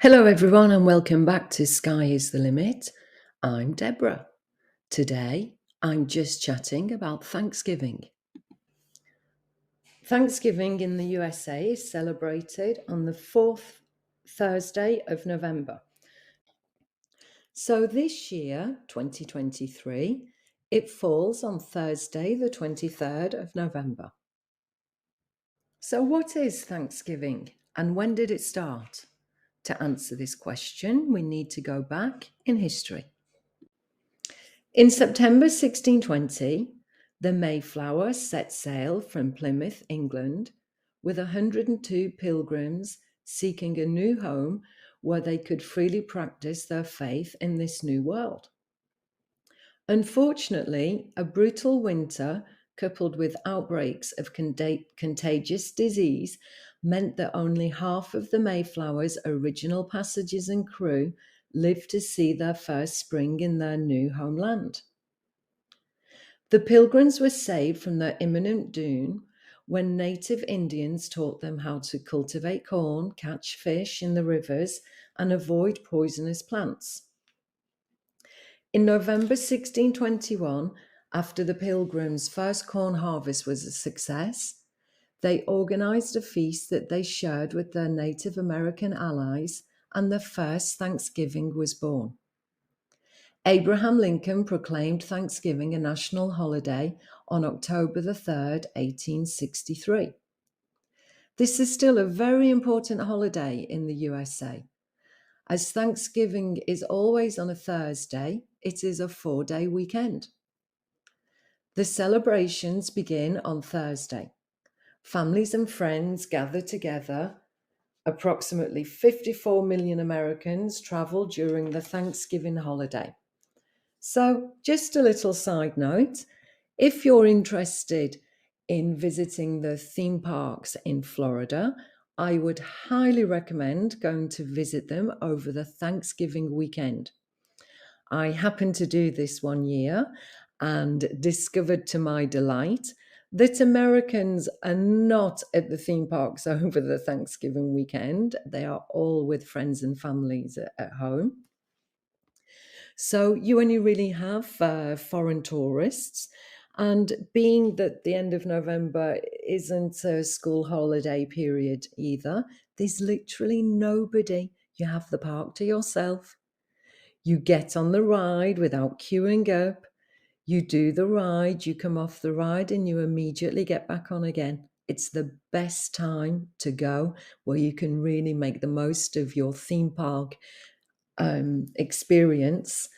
Hello, everyone, and welcome back to Sky is the Limit. I'm Deborah. Today, I'm just chatting about Thanksgiving. Thanksgiving in the USA is celebrated on the fourth Thursday of November. So this year, 2023, it falls on Thursday, the 23rd of November. So, what is Thanksgiving and when did it start? To answer this question, we need to go back in history. In September 1620, the Mayflower set sail from Plymouth, England, with 102 pilgrims seeking a new home where they could freely practice their faith in this new world. Unfortunately, a brutal winter coupled with outbreaks of contagious disease meant that only half of the Mayflower's original passengers and crew lived to see their first spring in their new homeland. The Pilgrims were saved from their imminent doom when native Indians taught them how to cultivate corn, catch fish in the rivers, and avoid poisonous plants. In November 1621, after the Pilgrims' first corn harvest was a success, they organized a feast that they shared with their Native American allies, and the first Thanksgiving was born. Abraham Lincoln proclaimed Thanksgiving a national holiday on October the 3rd, 1863. This is still a very important holiday in the USA. As Thanksgiving is always on a Thursday, it is a 4-day weekend. The celebrations begin on Thursday. Families and friends gather together. Approximately 54 million Americans travel during the Thanksgiving holiday. So, just a little side note, if you're interested in visiting the theme parks in Florida, I would highly recommend going to visit them over the Thanksgiving weekend. I happened to do this one year and discovered to my delight that Americans are not at the theme parks over the Thanksgiving weekend. They are all with friends and families at home. So you only really have foreign tourists. And being that the end of November isn't a school holiday period either, there's literally nobody. You have the park to yourself. You get on the ride without queuing up. You do the ride, you come off the ride, and you immediately get back on again. It's the best time to go where you can really make the most of your theme park experience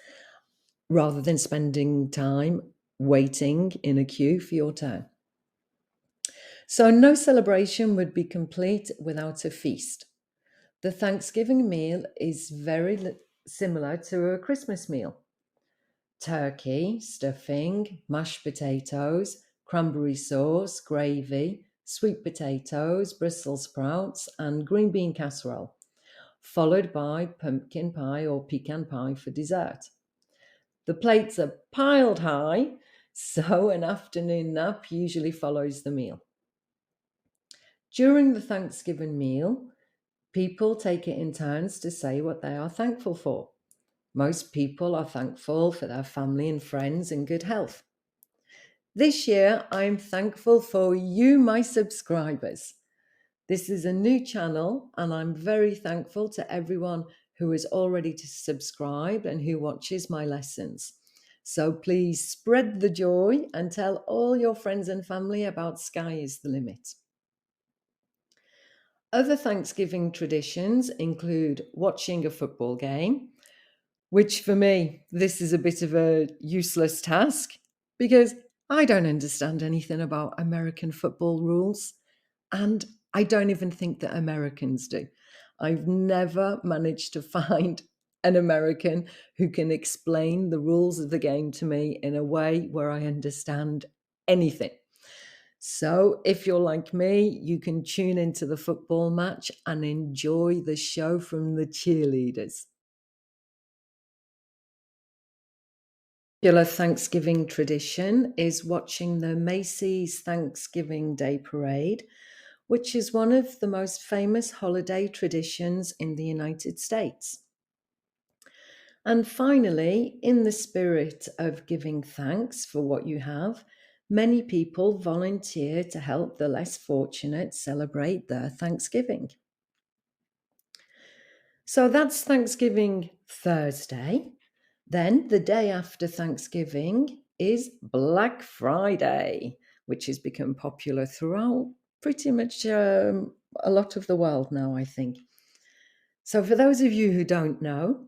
rather than spending time waiting in a queue for your turn. So, no celebration would be complete without a feast. The Thanksgiving meal is very similar to a Christmas meal. Turkey, stuffing, mashed potatoes, cranberry sauce, gravy, sweet potatoes, Brussels sprouts, and green bean casserole, followed by pumpkin pie or pecan pie for dessert. The plates are piled high, so an afternoon nap usually follows the meal. During the Thanksgiving meal, people take it in turns to say what they are thankful for. Most people are thankful for their family and friends and good health. This year, I'm thankful for you, my subscribers. This is a new channel, and I'm very thankful to everyone who is already subscribed and who watches my lessons. So please spread the joy and tell all your friends and family about Sky is the Limit. Other Thanksgiving traditions include watching a football game, which for me, this is a bit of a useless task because I don't understand anything about American football rules. And I don't even think that Americans do. I've never managed to find an American who can explain the rules of the game to me in a way where I understand anything. So, if you're like me, you can tune into the football match and enjoy the show from the cheerleaders. Popular Thanksgiving tradition is watching the Macy's Thanksgiving Day Parade, which is one of the most famous holiday traditions in the United States. And finally, in the spirit of giving thanks for what you have, many people volunteer to help the less fortunate celebrate their Thanksgiving. So that's Thanksgiving Thursday. Then the day after Thanksgiving is Black Friday, which has become popular throughout pretty much a lot of the world now, I think. So, for those of you who don't know,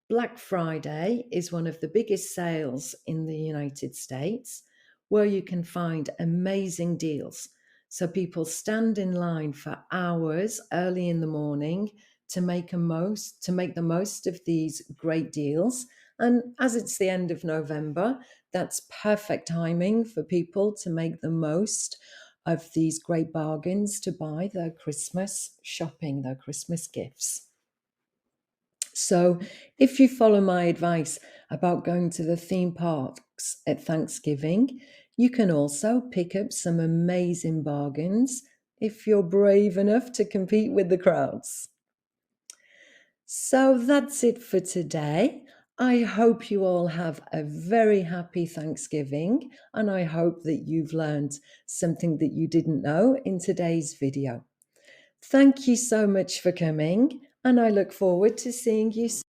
Black Friday is one of the biggest sales in the United States where you can find amazing deals. So, people stand in line for hours early in the morning to make the most of these great deals. And as it's the end of November, that's perfect timing for people to make the most of these great bargains to buy their Christmas shopping, their Christmas gifts. So, if you follow my advice about going to the theme parks at Thanksgiving, you can also pick up some amazing bargains if you're brave enough to compete with the crowds. So, that's it for today. I hope you all have a very happy Thanksgiving, and I hope that you've learned something that you didn't know in today's video. Thank you so much for coming, and I look forward to seeing you soon.